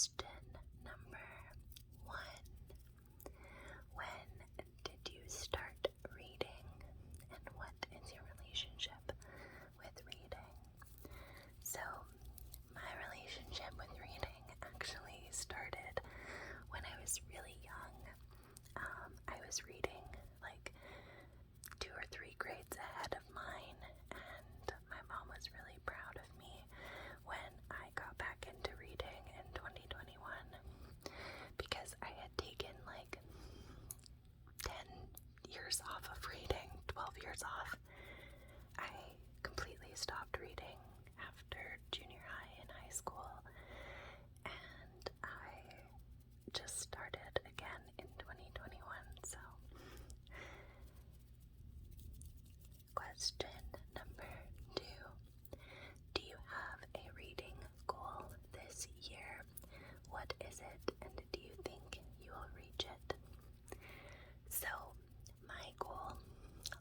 Question number 1. When did you start reading, and what is your relationship with reading? So, my relationship with reading actually started when I was really young. I was reading like 2 or 3 grades ahead of mine, and my mom was really proud of me when I got back into reading in 2021 because I had taken like 10 years off of reading, 12 years off. I completely stopped reading after junior high and high school, and I just started again in 2021. So, question number 2. Do you have a reading goal this year? What is it, and do you think you will reach it? So, my goal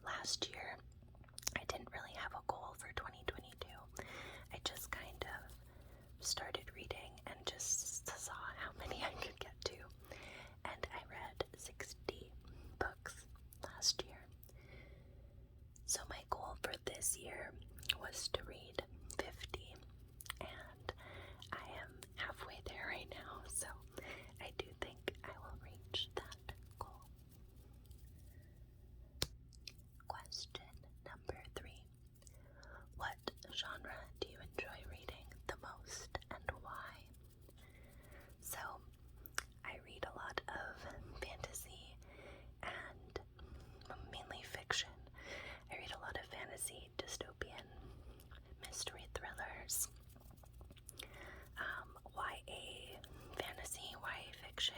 last year, I didn't really have a goal for 2022. I just kind of started reading and just saw how many I could get to. And I read 60 books last year. So my goal for this year was to read 50, and I am halfway there right now, so I do think I will reach that goal. Question number 3. What genre do you enjoy reading the most, and why? So, I read a lot of fantasy and mainly fiction. I read a lot of fantasy, dystopian, mystery thrillers, YA fantasy, YA fiction.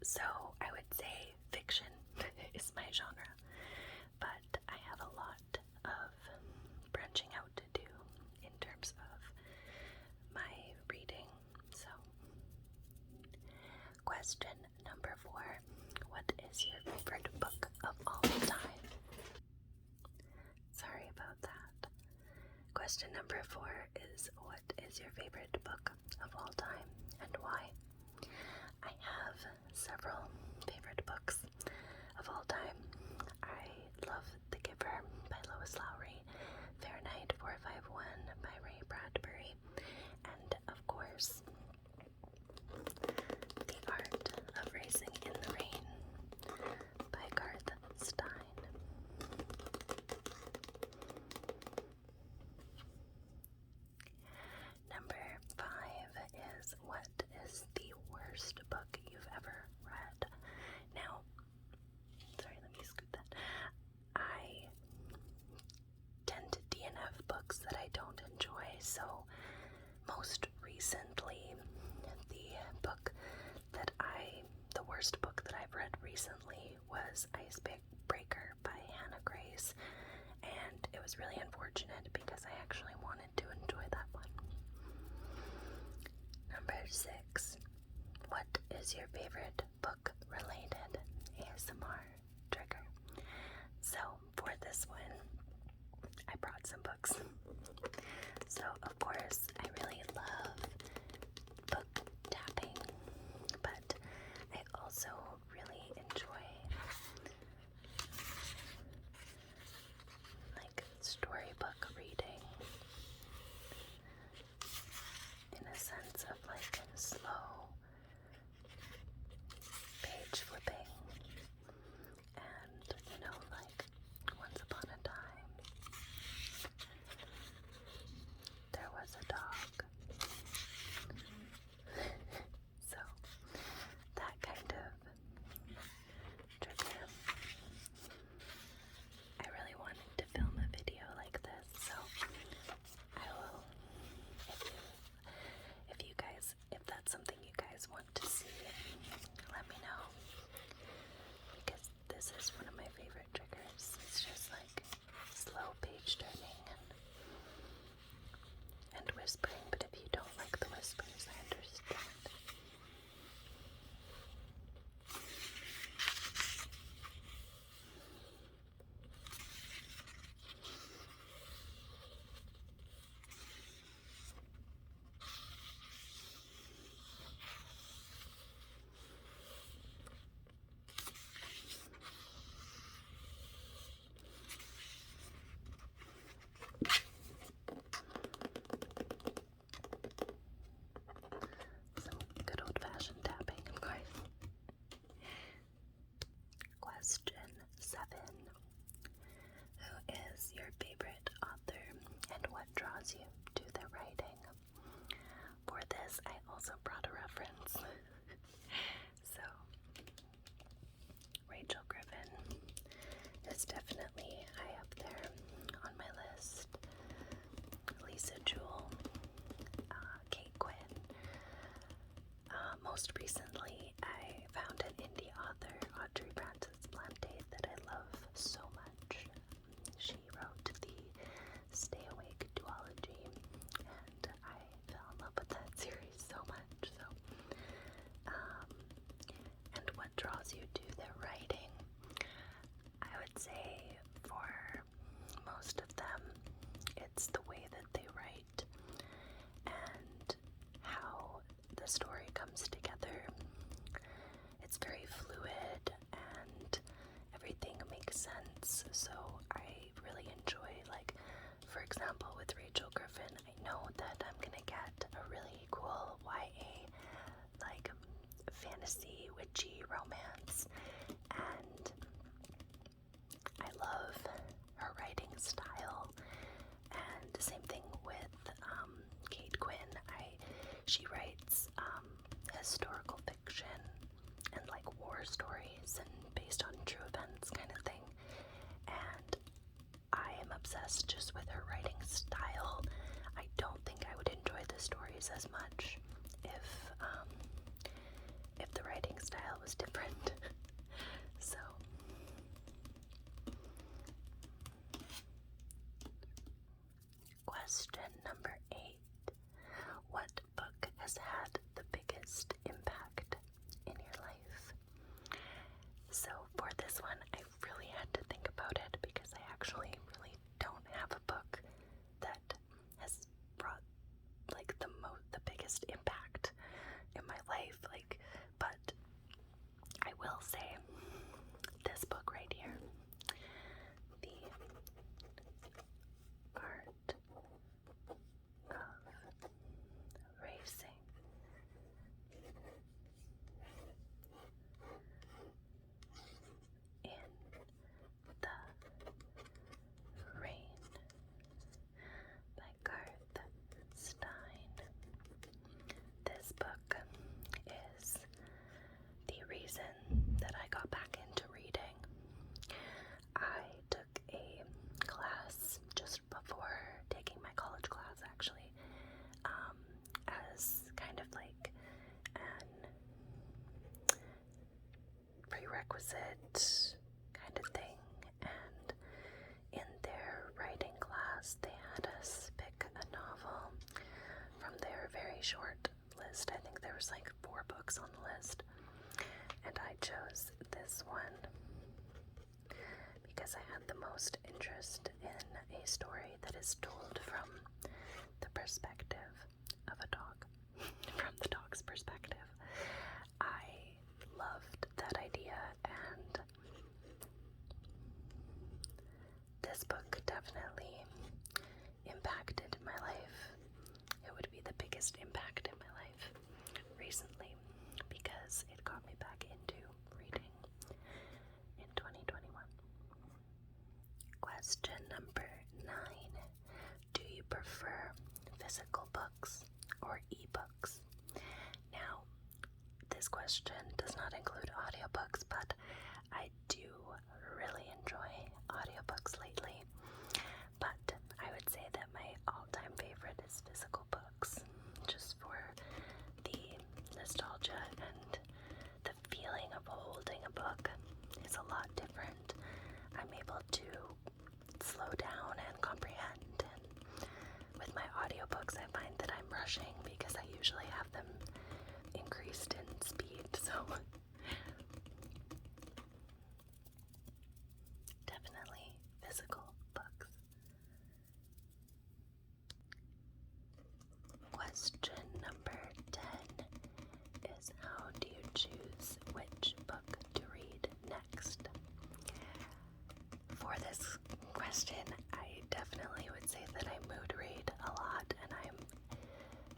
So I would say fiction is my genre, but I have a lot of branching out to do in terms of my reading. So, question number 4. What is your favorite book of all time? Sorry about that. Question number 4 is, what is your favorite book of all time, and why? I have several favorite books of all time. I love The Giver by Lois Lowry, Fahrenheit 451 by Ray Bradbury, and of course, The Art of Racing in the Rain by Garth Stein. Number 5 is, what is the worst book you've ever read? Now, sorry, let me scoot that. I tend to DNF books that I don't enjoy, so most recently, the worst book that I've read recently was Icebreaker by Hannah Grace, and it was really unfortunate because I actually wanted to enjoy that one. Number 6. What is your favorite book-related ASMR trigger? So, for this one, I brought some books. So, of course, I really love book tapping, but I also really enjoy like storybook reading in a sense of like slow page flipping, and like once upon a time there was a dog. historical fiction and like war stories and based on true events kind of thing. And I am obsessed just with her writing style. I don't think I would enjoy the stories as much if the writing style was different. So question number 8. What book has had the biggest impact in your life? So for this one, I really had to think about it because I actually really don't have a book that has brought like the biggest impact in my life. But I will say this book right here, The Art of Racing. In the Rain by Garth Stein. This book is the reason that I got back into reading. I took a class just before taking my college class, actually, as kind of like an prerequisite kind of thing. And in their writing class, they had us pick a novel from their very short list. I think there was like 4 books on the list, and I chose this one because I had the most interest in a story that is told from the perspective of a dog, from the dog's perspective. I loved that idea, and this book definitely impacted my life. It would be the biggest impact in my life recently because it got me back into reading in 2021. Question number 9. Do you prefer physical books or ebooks? Now, this question does not include audiobooks, but I do really enjoy audiobooks lately. But I would say that my all-time favorite is physical books, just for the nostalgia, and the feeling of holding a book is a lot different. I'm able to slow down and comprehend, and with my audiobooks I find that I'm rushing because I usually have them increased in speed, so definitely physical books. Question number 10 is, how do you choose which book to read next? For this question, I definitely would say that I mood read a lot, and I'm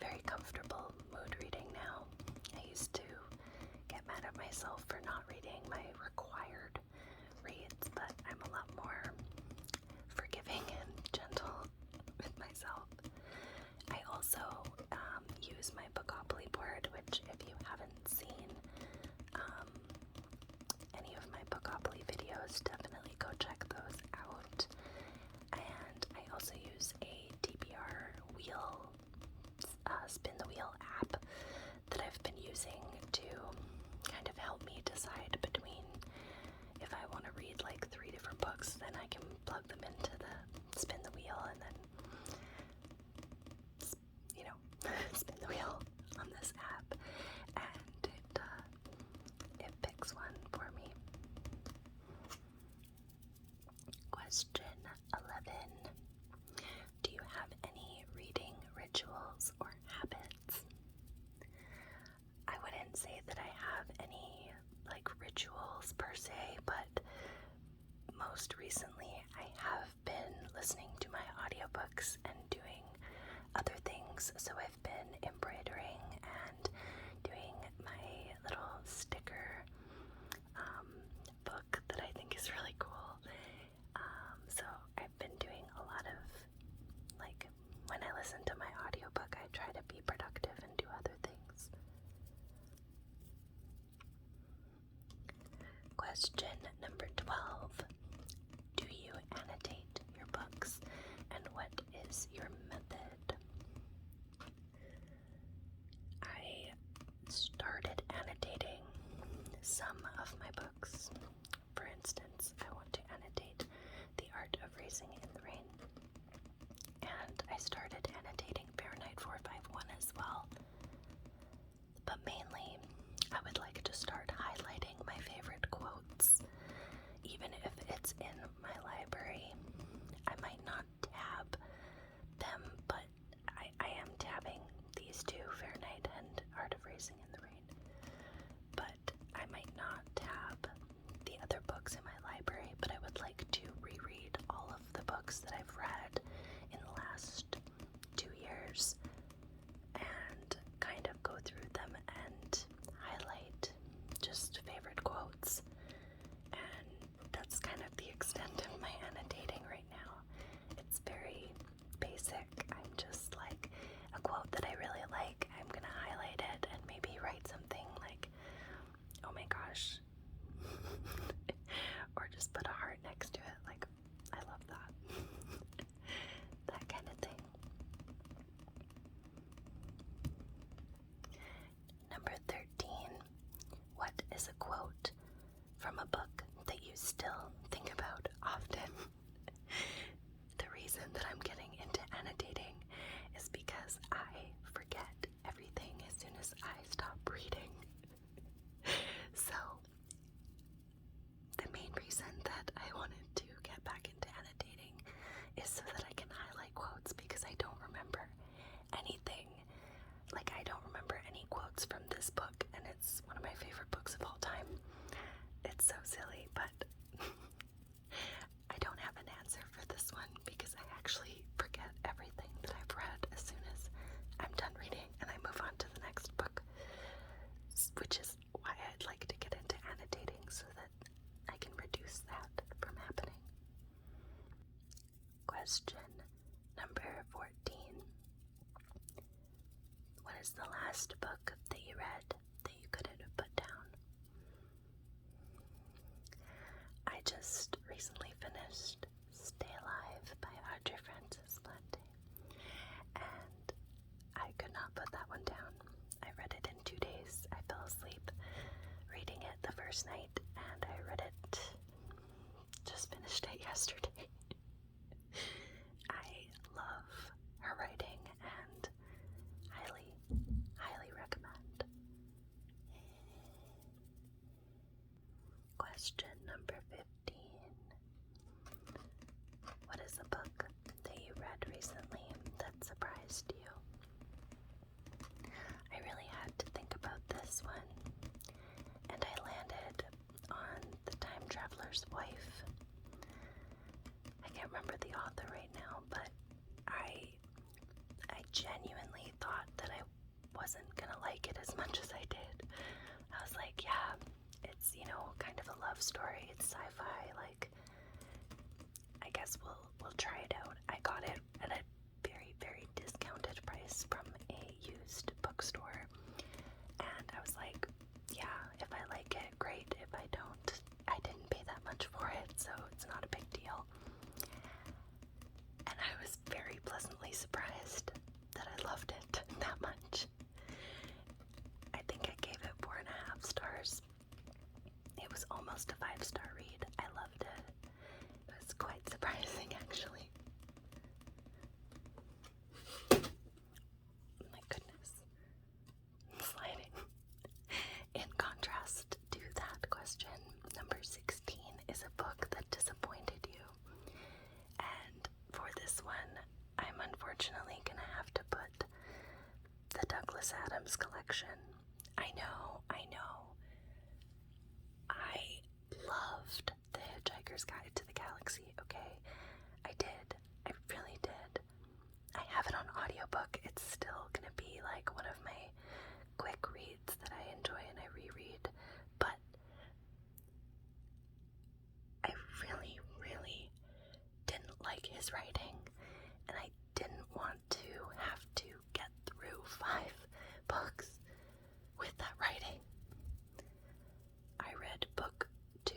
very comfortable mood reading now. I used to get mad at myself for not reading my required reads, but I'm a lot more forgiving and gentle with myself. I also use my Bookopoly board, which if you haven't seen any of my Bookopoly videos, definitely go check those out. And I also use a TBR wheel, spin the wheel app that I've been using to kind of help me decide between, if I want to read like 3 different books, then I can plug them into the spin the wheel and then spin the wheel on this app, and it picks one for me. Question 11. Do you have any reading rituals or habits? I wouldn't say that I have any like rituals per se, but most recently I have been listening to my audiobooks and doing other things. So I've been embroidering and doing my little sticker book that I think is really cool. So Question number 12. Do you annotate your books, and what is your method? I started annotating some of my books. For instance, I want to annotate The Art of Racing in the Rain, and I started annotating Fahrenheit 451 as well. But mainly, I would like to start highlighting my favorite quotes. Even if it's in my library, I might not tab them, but I am tabbing these two, Fahrenheit and Art of Racing in the Rain. But I might not tab the other books in my library, but I would like to reread all of the books that I've read in the last 2 years and kind of go through them and highlight just favorite quotes. And that's kind of the extent of my annotating right now. It's very basic. I'm just like, a quote that I really like, I'm gonna highlight it and maybe write something like, oh my gosh, or just put a heart next to it, like, I love that. That kind of thing. Number 13. What is a quote from a book that you still think about often? The reason that I'm getting into annotating is because I forget everything as soon as I stop reading. So, the main reason that I wanted to get back into annotating is so that I can highlight quotes, because I don't remember anything. Like, I don't remember any quotes from this book, and it's one of my favorite books of all time. It's so silly, but I don't have an answer for this one because I actually forget everything that I've read as soon as I'm done reading and I move on to the next book, which is why I'd like to get into annotating so that I can reduce that from happening. Question number 14. What is the last book that you read that you couldn't put down? I just recently finished Stay Alive by Audrey Francis Blante, and I could not put that one down. I read it in 2 days. I fell asleep reading it the first night, and I read it, just finished it yesterday. I love her writing and highly, highly recommend. Question number 15. What is a book that you read recently that surprised you? I really had to think about this one, and I landed on The Time Traveler's Wife. I can't remember the author right now, but I genuinely thought that I wasn't gonna like it as much as I did. I was like, yeah, it's, kind of a love story. It's sci-fi, like, I guess we'll try it out. I got it at a very, very discounted price from a used bookstore, and I was like, yeah, if I like it, great. If I don't, I didn't pay that much for it, so it's not a big deal. And I was very pleasantly surprised that I loved it that much. I think I gave it 4.5 stars. It was almost a 5-star read. I loved it. It was quite surprising, actually. My goodness. Sliding. In contrast to that question, number 16 is a book that disappointed you. And for this one, I'm unfortunately gonna have to put the Douglas Adams collection. I know. I loved The Hitchhiker's Guide to the Galaxy, okay? I did. I really did. I have it on audiobook. It's still gonna be like one of my quick reads that I enjoy and I reread. But I really, really didn't like his writing, and I didn't want to have to get through 5 books with that writing. I read book 2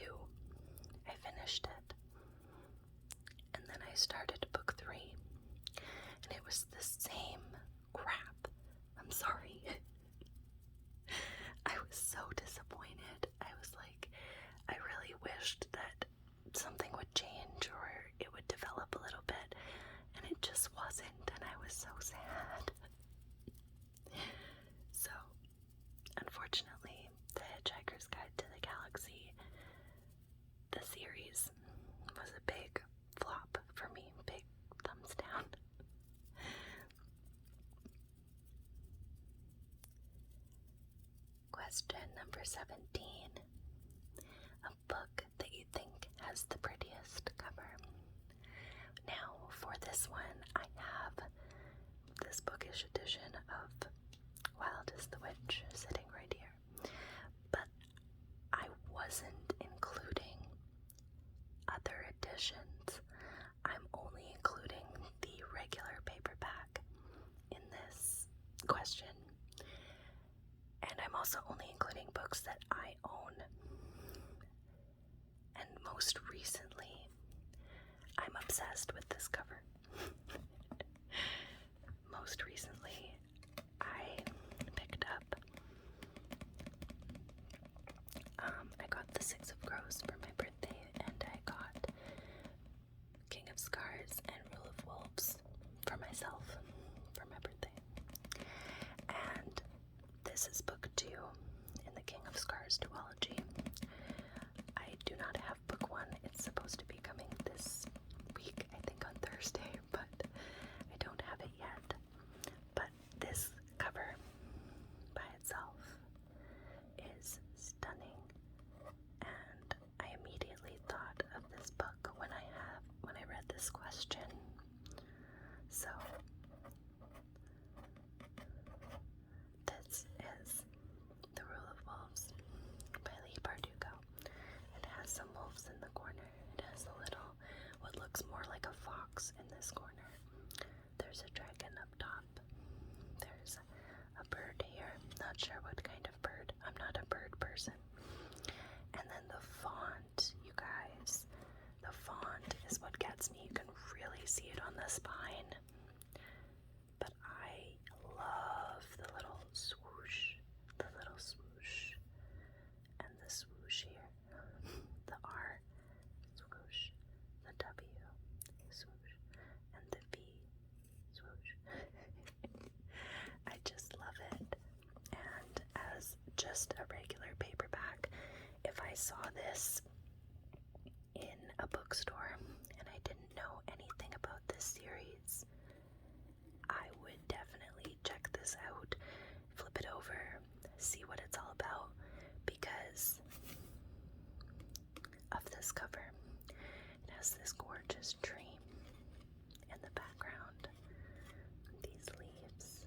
Question number 17. A book that you think has the prettiest cover. Now, for this one, I have this bookish edition of Wild as the Witch sitting right here. But I wasn't including other editions. I'm only including the regular paperback in this question. And I'm also only including books that I own. And most recently, I'm obsessed with this cover. Most recently, I picked up, I got The Six of Crows for my birthday, and I got King of Scars and Rule of Wolves for myself for my birthday. And this is book 2 in the King of Scars duology. I do not have book 1. It's supposed to be coming this week, I think on Thursday, but I don't have it yet. But this cover by itself is stunning, and I immediately thought of this book when I read this question. So this is The Rule of Wolves by Lee Bardugo. It has some wolves in the corner. It has a little, what looks more like a fox in this corner. There's a dragon up top. There's a bird here. Not sure what kind of bird. I'm not a bird person. And then the font, you guys. The font is what gets me. You can really see it on the spine. But I love the little swoosh. The little swoosh. And the swoosh here. The R, swoosh. The W, swoosh. And the V, swoosh. I just love it. And as just a regular paperback, if I saw this in a bookstore and I didn't know anything about this series, I would definitely check this out, flip it over, see what it's all about, because of this cover. It has this gorgeous tree in the background, these leaves.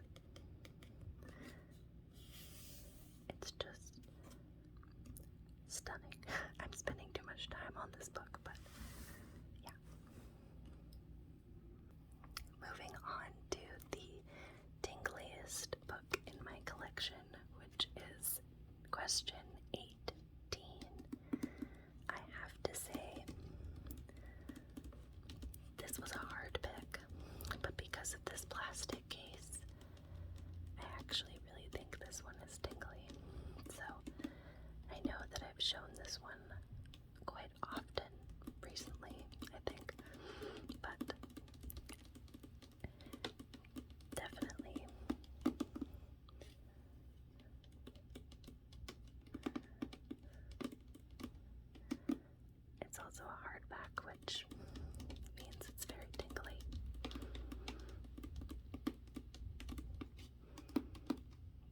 It's just stunning. I'm spending too much time on this book, but yeah. Moving on to the tingliest book in my collection, which is question 18. I have to say, this was a hard pick, but because of this plastic case, I actually really think this one is tingly. So I know that I've shown this one quite often recently, I think, but definitely it's also a hardback, which means it's very tingly.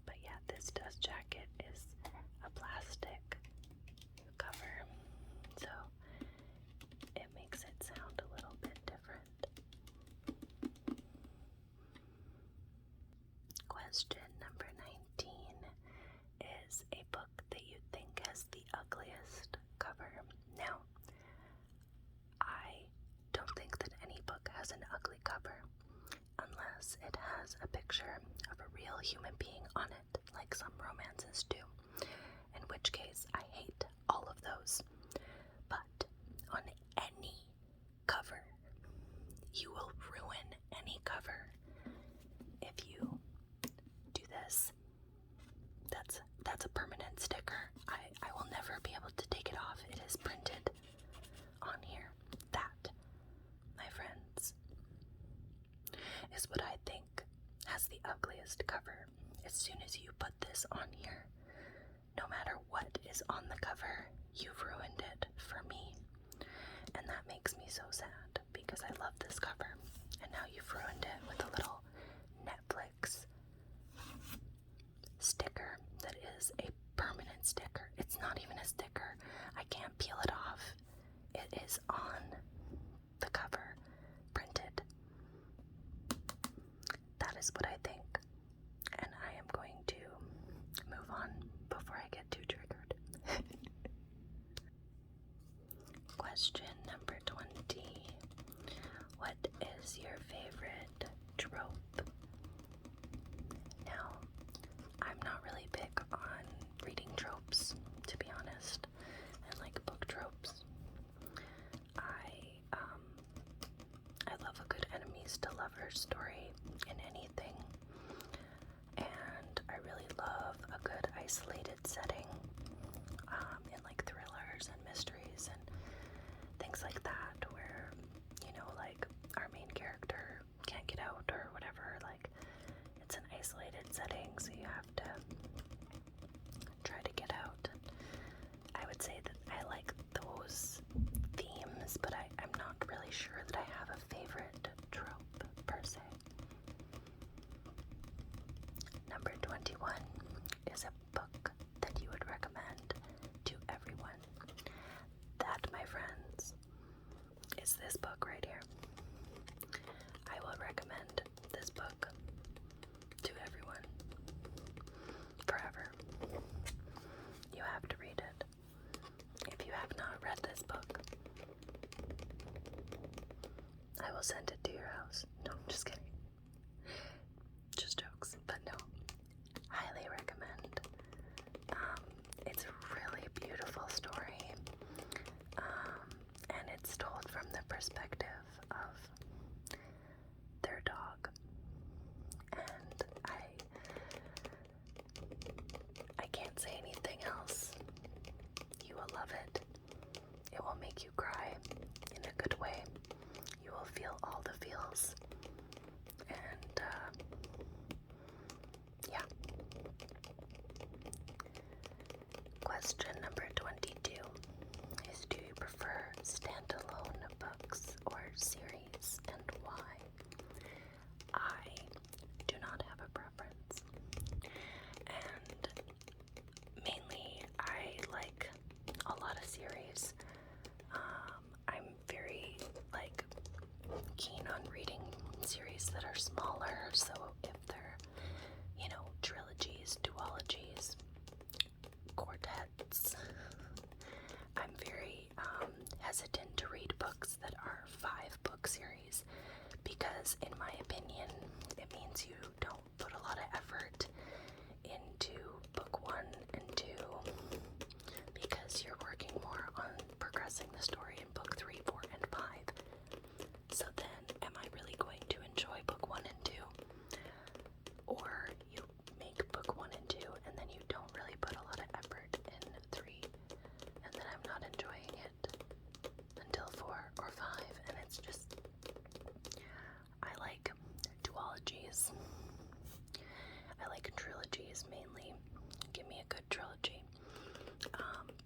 But yeah, this dust jacket is a plastic cover, so it makes it sound a little bit different. Question number 19 is a book that you think has the ugliest cover. Now, I don't think that any book has an ugly cover unless it has a picture of a real human being on it, like some romances do, in which case I hate all of those. But on any cover, you will ruin any cover if you do this. That's a permanent sticker. I will never be able to take it off. It is printed on here. That, my friends, is what I think has the ugliest cover. As soon as you put this on here, no matter what is on the cover, you've ruined it for me. And that makes me so sad, because I love this cover. And now you've ruined it with a little Netflix sticker that is a sticker. It's not even a sticker. I can't peel it off. It is on the cover, printed. That is what I think. And I am going to move on before I get too triggered. Question number 20. What is your favorite trope? Now, I'm not really big on reading tropes, to be honest, and like book tropes. I love a good enemies to lovers story in anything, and I really love a good isolated setting in like thrillers and mysteries and things like that, where, you know, like our main character can't get out or whatever. Like, it's an isolated setting, so you have to try to get out. I would say that I like those themes, but I'm not really sure that I have a favorite trope per se. Number 21 is a book that you would recommend to everyone. That, my friends, is this book right here. I will recommend this book to everyone forever. You have to read it. If you have not read this book, I will send it to your house. No, I'm just kidding. Just jokes, but no. Highly recommend. It's a really beautiful story, and it's told from the perspective of their dog, and I can't say anything else. You will love it. It will make you cry in a good way. You will feel all the feels, and yeah. Question number 22 is, do you prefer standalone books or series, and why? I do not have a preference, and mainly I like a lot of series. I'm very keen on reading series that are smaller, so if they're, you know, trilogies, duologies, quartets, I'm very hesitant to read books that are 5-book series, because in my opinion it means you don't put a lot of effort into book 1 and 2, because you're working more on progressing the story in book 3, 4, and 5. So then, am I really going to enjoy book 1 and 2? Or you make book 1 and 2 and then you don't really put a lot of effort in 3, and then I'm not enjoying it until 4 or 5, and it's just, I like duologies. I like trilogies mainly. Give me a good trilogy.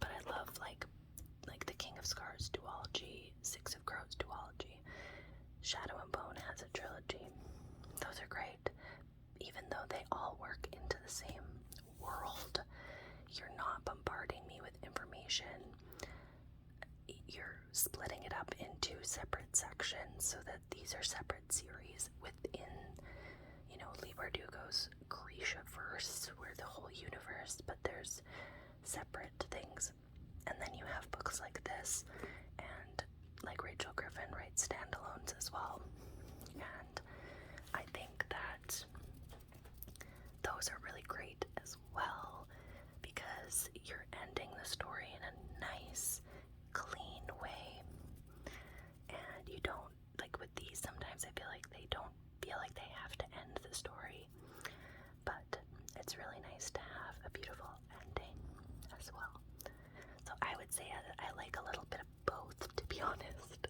But I love like the King of Scars duology, Six of Crows duology. Shadow and Bone has a trilogy. Those are great. Even though they all work into the same world, you're not bombarding me with information. You're splitting it up into separate sections so that these are separate series within, you know, Lee Bardugo's Grisha-verse, where the whole universe, but there's separate things. And then you have books like this, and like Rachel Griffin writes standalones as well. And I think that those are really great as well, because you're ending the story in a nice, clean way. And you don't, like with these, sometimes I feel like they don't feel like they have to end the story. But it's really nice to have a beautiful ending as well. So I would say I like a little bit of both, to be honest.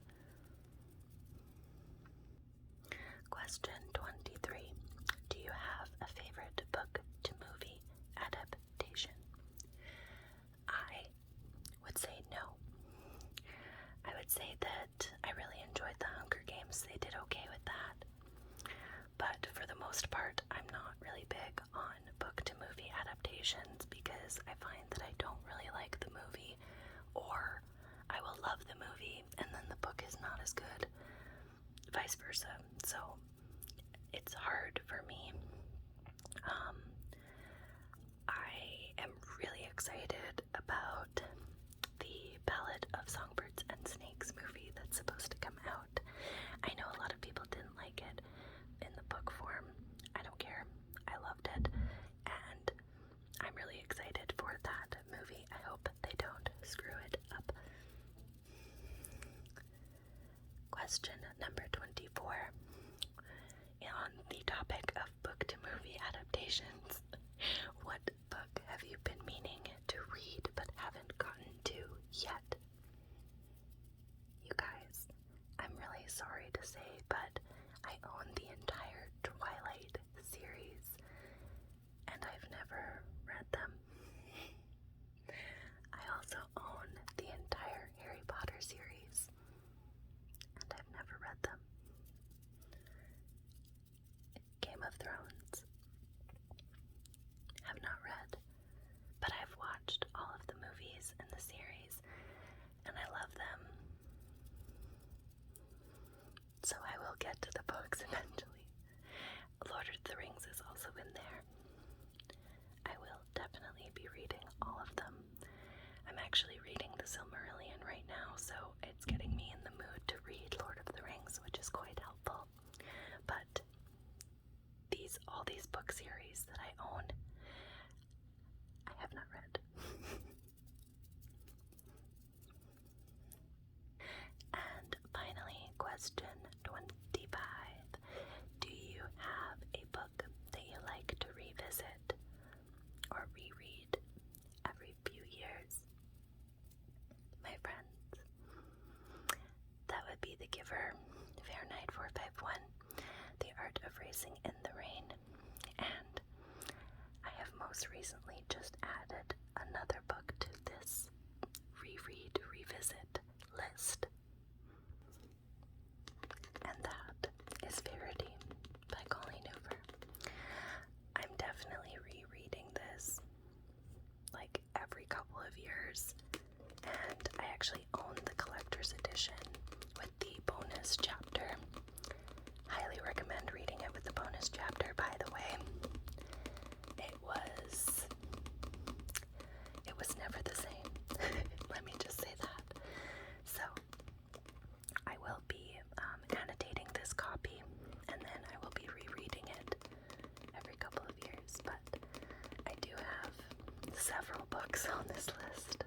Question 23. Do you have a favorite book to movie adaptation? I would say no. I would say that I really enjoyed The Hunger Games. They did okay with that. But for the most part, I'm not really big on book to movie adaptations, because is I find that I don't really like the movie, or I will love the movie and then the book is not as good, vice versa. So it's hard for me. I am really excited about the Ballad of Songbirds and Snakes movie that's supposed to come out. I know a lot of people didn't like it in the book form. I don't care. I loved it. And I'm really excited for that movie. I hope they don't screw it up. Question number 24. On the topic of book to movie adaptations, what book have you been meaning to read but haven't gotten to yet? You guys, I'm really sorry to say, but I own the entire Twilight series, and I've never read them. I also own the entire Harry Potter series, and I've never read them. Game of Thrones, have not read, but I've watched all of the movies in the series, and I love them. So I will get to the books eventually. Lord of the Rings is also in there. I will definitely be reading all of them. I'm actually reading the Silmarillion right now, so it's getting me in the mood to read Lord of the Rings, which is quite helpful. But all these book series that I own, I have not read. And finally, question 25. Do you have a book that you like to revisit or reread every few years? My friends, that would be The Giver, Fahrenheit 451, The Art of Racing in the Rain, and I have most recently just added another book to this reread, revisit list, and that is Verity by Colleen Hoover. I'm definitely rereading this like every couple of years, and I actually own the collector's edition with the bonus chapter. Highly recommend reading it with the bonus chapter, by the way. It was never the same. Let me just say that. So I will be annotating this copy, and then I will be rereading it every couple of years, but I do have several books on this list.